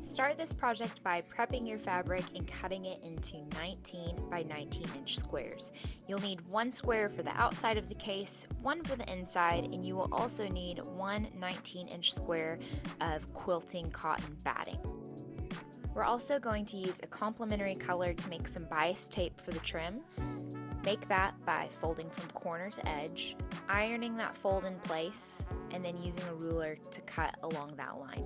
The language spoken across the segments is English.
Start this project by prepping your fabric and cutting it into 19 by 19 inch squares. You'll need one square for the outside of the case, one for the inside, and you will also need one 19-inch square of quilting cotton batting. We're also going to use a complementary color to make some bias tape for the trim. Make that by folding from corner to edge, ironing that fold in place, and then using a ruler to cut along that line.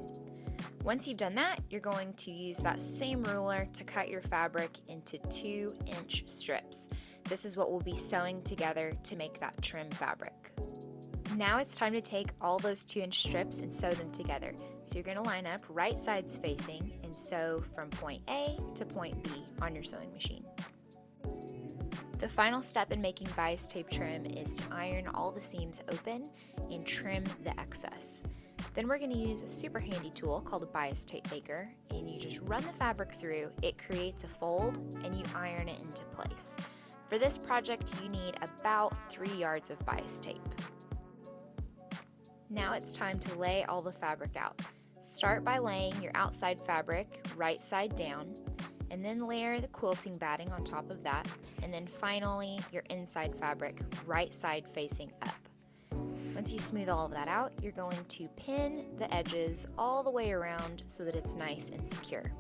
Once you've done that, you're going to use that same ruler to cut your fabric into 2-inch strips. This is what we'll be sewing together to make that trim fabric. Now it's time to take all those 2-inch strips and sew them together. So you're going to line up right sides facing and sew from point A to point B on your sewing machine. The final step in making bias tape trim is to iron all the seams open and trim the excess. Then we're going to use a super handy tool called a bias tape maker, and you just run the fabric through, it creates a fold, and you iron it into place. For this project, you need about 3 yards of bias tape. Now it's time to lay all the fabric out. Start by laying your outside fabric right side down, and then layer the quilting batting on top of that, and then finally your inside fabric right side facing up. Once you smooth all of that out, you're going to pin the edges all the way around so that it's nice and secure.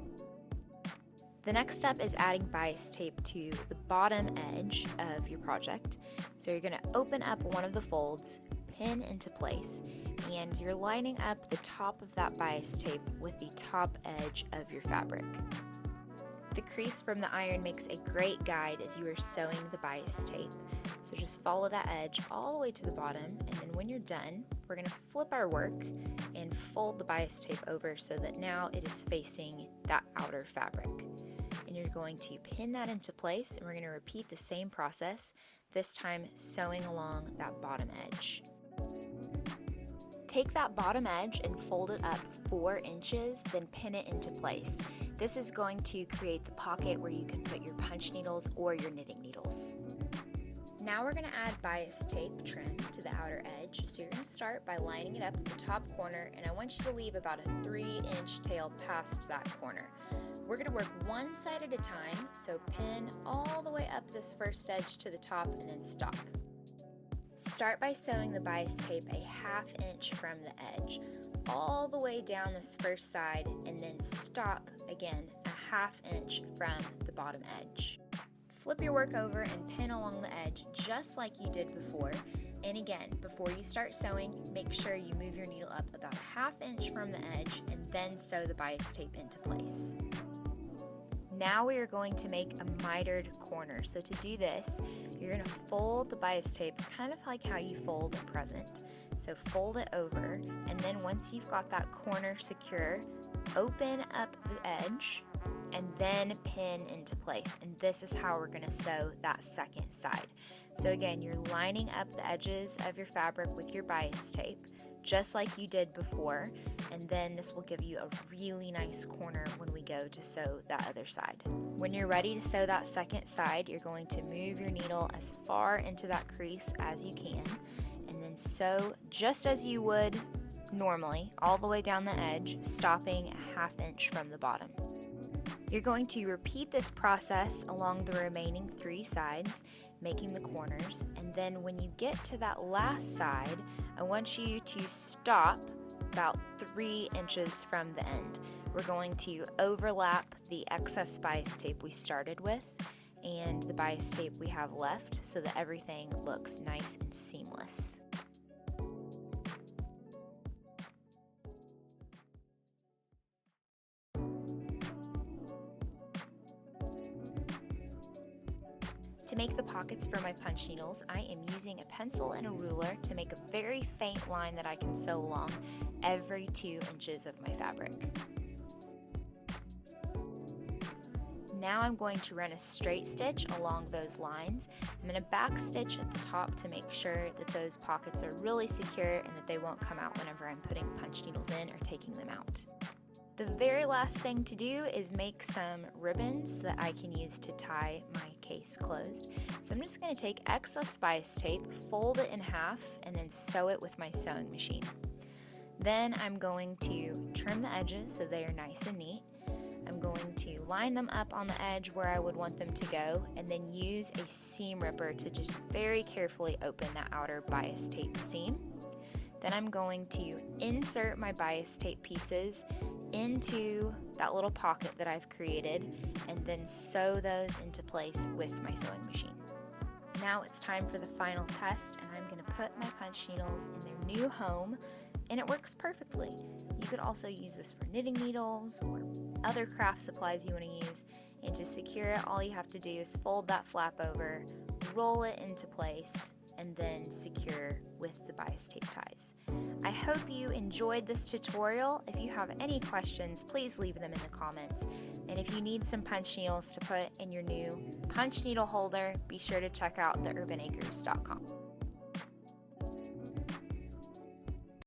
The next step is adding bias tape to the bottom edge of your project. So you're going to open up one of the folds, pin into place, and you're lining up the top of that bias tape with the top edge of your fabric. The crease from the iron makes a great guide as you are sewing the bias tape. So just follow that edge all the way to the bottom, and then when you're done, we're going to flip our work and fold the bias tape over so that now it is facing that outer fabric. And you're going to pin that into place, and we're going to repeat the same process, this time sewing along that bottom edge. Take that bottom edge and fold it up 4 inches, then pin it into place. This is going to create the pocket where you can put your punch needles or your knitting needles. Now we're going to add bias tape trim to the outer edge. So you're going to start by lining it up at the top corner, and I want you to leave about a 3-inch tail past that corner. We're going to work one side at a time, so pin all the way up this first edge to the top and then stop. Start by sewing the bias tape a 1/2 inch from the edge, all the way down this first side, and then stop again a 1/2 inch from the bottom edge. Flip your work over and pin along the edge just like you did before. And again, before you start sewing, make sure you move your needle up about a 1/2 inch from the edge and then sew the bias tape into place. Now we are going to make a mitered corner. So to do this, you're going to fold the bias tape kind of like how you fold a present. So fold it over, and then once you've got that corner secure, open up the edge and then pin into place. And this is how we're going to sew that second side. So again, you're lining up the edges of your fabric with your bias tape, just like you did before, and then this will give you a really nice corner when we go to sew that other side. When you're ready to sew that second side, you're going to move your needle as far into that crease as you can, and then sew just as you would normally, all the way down the edge, stopping a 1/2 inch from the bottom. You're going to repeat this process along the remaining 3 sides, making the corners, and then when you get to that last side, I want you to stop about 3 inches from the end. We're going to overlap the excess bias tape we started with and the bias tape we have left so that everything looks nice and seamless. To make the pockets for my punch needles, I am using a pencil and a ruler to make a very faint line that I can sew along every 2 inches of my fabric. Now I'm going to run a straight stitch along those lines. I'm going to back stitch at the top to make sure that those pockets are really secure and that they won't come out whenever I'm putting punch needles in or taking them out. The very last thing to do is make some ribbons that I can use to tie my case closed. So I'm just going to take excess bias tape, fold it in half, and then sew it with my sewing machine. Then I'm going to trim the edges so they are nice and neat, I'm going to line them up on the edge where I would want them to go, and then use a seam ripper to just very carefully open that outer bias tape seam. Then I'm going to insert my bias tape pieces into that little pocket that I've created, and then sew those into place with my sewing machine. Now it's time for the final test, and I'm going to put my punch needles in their new home, and it works perfectly. You could also use this for knitting needles or other craft supplies you want to use, and to secure it, all you have to do is fold that flap over, roll it into place, and then secure with the bias tape ties. I hope you enjoyed this tutorial. If you have any questions, please leave them in the comments. And if you need some punch needles to put in your new punch needle holder, be sure to check out theurbanacres.com.